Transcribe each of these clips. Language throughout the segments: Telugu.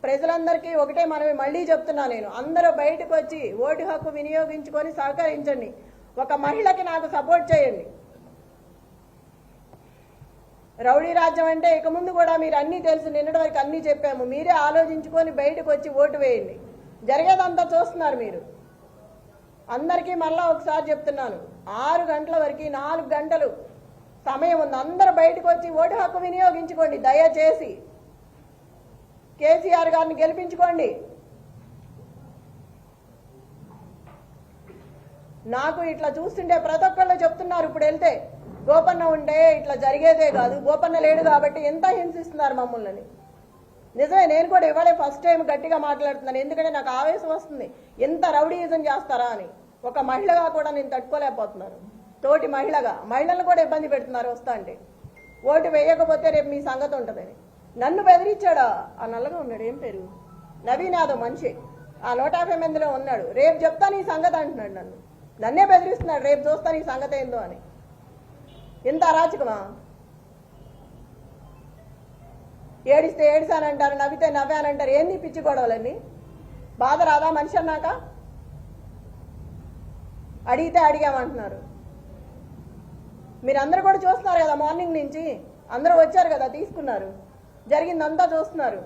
ప్రజలందరికీ ఒకటే మనమే మళ్ళీ చెప్తున్నా, నేను అందరూ బయటకు వచ్చి ఓటు హక్కు వినియోగించుకొని సహకరించండి. ఒక మహిళకి నాకు సపోర్ట్ చేయండి. రౌడీ రాజ్యం అంటే ఇక ముందు కూడా మీరు అన్నీ తెలుసు, నిన్నటి వరకు అన్నీ చెప్పాము. మీరే ఆలోచించుకొని బయటకు వచ్చి ఓటు వేయండి. జరిగేదంతా చూస్తున్నారు మీరు. అందరికీ మళ్ళా ఒకసారి చెప్తున్నాను, 6 గంటల వరకు 4 గంటలు సమయం ఉంది. అందరూ బయటకు వచ్చి ఓటు హక్కు వినియోగించుకోండి. దయచేసి కేసీఆర్ గారిని గెలిపించుకోండి. నాకు ఇట్లా చూస్తుంటే ప్రతి ఒక్కళ్ళు చెప్తున్నారు, ఇప్పుడు వెళ్తే గోపన్న ఉంటే ఇట్లా జరిగేదే కాదు, గోపన్న లేడు కాబట్టి ఎంత హింసిస్తున్నారు మమ్మల్ని. నిజమే, నేను కూడా ఇవాళే ఫస్ట్ టైం గట్టిగా మాట్లాడుతున్నాను. ఎందుకంటే నాకు ఆవేశం వస్తుంది, ఎంత రౌడీయిజం చేస్తారా అని. ఒక మహిళగా కూడా నేను తట్టుకోలేకపోతున్నాను. తోటి మహిళలను కూడా ఇబ్బంది పెడుతున్నారు వస్తా అంటే. ఓటు వేయకపోతే రేపు మీ సంగతి ఉంటుందని నన్ను బెదిరించాడా. ఆ నల్లగా ఉన్నాడు, ఏం పేరు, నవీన్ యాదవ్ మనిషి, ఆ 150 మందిలో ఉన్నాడు. రేపు చెప్తా నీ సంగతి అంటున్నాడు. నన్నే బెదిరిస్తున్నాడు, రేపు చూస్తా నీ సంగతి ఏందో అని. ఎంత అరాచకమా. ఏడిస్తే ఏడిసానంటారు, నవ్వితే నవ్వానంటారు. ఏంది పిచ్చి గొడవలన్నీ? బాధ రాదా మనిషి అన్నాక? అడిగితే అడిగామంటున్నారు. మీరందరూ కూడా చూస్తున్నారు కదా, మార్నింగ్ నుంచి అందరూ వచ్చారు కదా, తీసుకున్నారు, జరిగిందంతా చూస్తున్నారు.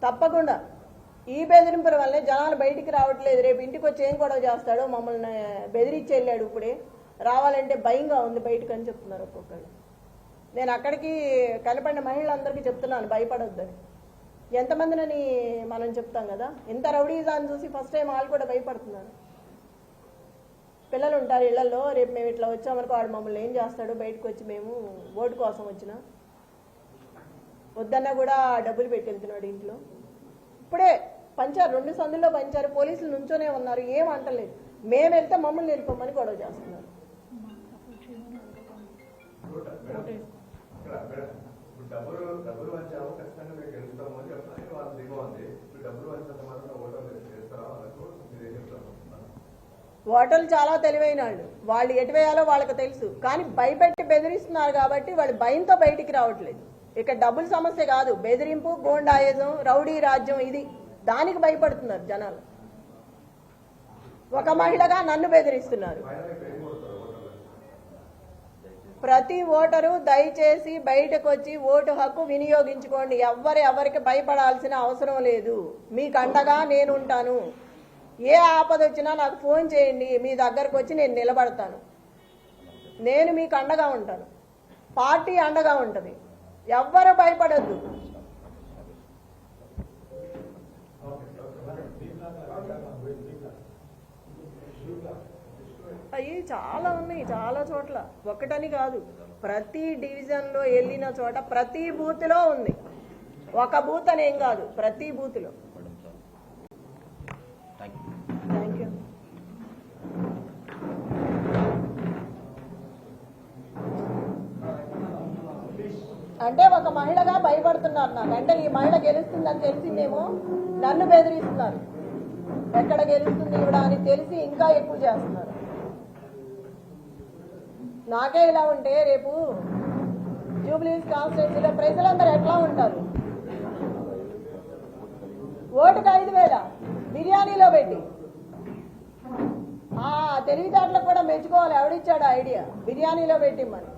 తప్పకుండా ఈ బెదిరింపుల వల్లే జనాలు బయటికి రావట్లేదు. రేపు ఇంటికి వచ్చి ఏం గొడవ చేస్తాడో, మమ్మల్ని బెదిరించి వెళ్ళాడు. ఇప్పుడే రావాలంటే భయంగా ఉంది బయటకు అని చెప్తున్నారు ఒక్కొక్కరు. నేను అక్కడికి కనపడిన మహిళలందరికీ చెప్తున్నాను, భయపడొద్దని. ఎంతమందినని మనం చెప్తాం కదా. ఇంత రౌడీజాన్ని చూసి ఫస్ట్ టైం వాళ్ళు కూడా భయపడుతున్నారు. పిల్లలు ఉంటారు ఇళ్లలో, రేపు మేము ఇట్లా వచ్చామనుకో వాడు మమ్మల్ని ఏం చేస్తాడో, బయటకు వచ్చి మేము ఓటు కోసం వచ్చినా వద్దన్నా కూడా డబ్బులు పెట్టి వెళ్తున్నాడు ఇంట్లో. ఇప్పుడే పంచారు, 2 సందుల్లో పంచారు, పోలీసులు నుంచోనే ఉన్నారు, ఏం అంటలేదు. మేము వెళ్తే మమ్మల్ని వెళ్ళిపోమని గొడవ చేస్తున్నారు. ఓటర్లు చాలా తెలివైన వాళ్ళు ఎటు వేయాలో వాళ్ళకి తెలుసు. కానీ భయపెట్టి బెదిరిస్తున్నారు కాబట్టి వాళ్ళు భయంతో బయటికి రావట్లేదు. ఇక డబ్బుల సమస్య కాదు, బెదిరింపు, గోండాయిజం, రౌడీ రాజ్యం, ఇది దానికి భయపడుతున్నారు జనాలు. ఒక మహిళగా నన్ను బెదిరిస్తున్నారు. ప్రతి ఓటరు దయచేసి బయటకు వచ్చి ఓటు హక్కు వినియోగించుకోండి. ఎవరికి భయపడాల్సిన అవసరం లేదు. మీకు అండగా నేను ఉంటాను. ఏ ఆపద వచ్చినా నాకు ఫోన్ చేయండి, మీ దగ్గరకు వచ్చి నేను నిలబడతాను. నేను మీకు అండగా ఉంటాను, పార్టీ అండగా ఉంటుంది. ఎవ్వరు భయపడద్దు. అవి చాలా ఉన్నాయి, చాలా చోట్ల, ఒకటని కాదు. ప్రతి డివిజన్లో వెళ్ళిన చోట ప్రతి బూత్లో ఉంది. ఒక బూత్ అనేం కాదు, ప్రతి బూత్లో. Thank you. అంటే ఒక మహిళగా భయపడుతున్నారు నాకు. అంటే ఈ మహిళ గెలుస్తుందని తెలిసిందేమో నన్ను బెదిరిస్తున్నారు. ఎక్కడ గెలుస్తుంది ఇవిడ అని తెలిసి ఇంకా ఎక్కువ చేస్తున్నారు. నాకే ఇలా ఉంటే రేపు జూబ్లీహిల్స్ కాన్స్టిట్యున్సీలో ప్రజలందరూ ఎట్లా ఉంటారు? ఓటుకు 5,000 బిర్యానీలో పెట్టి, తెలివితేటలకు కూడా మెచ్చుకోవాలి. ఎవడిచ్చాడు ఐడియా బిర్యానీలో పెట్టిమ్మని?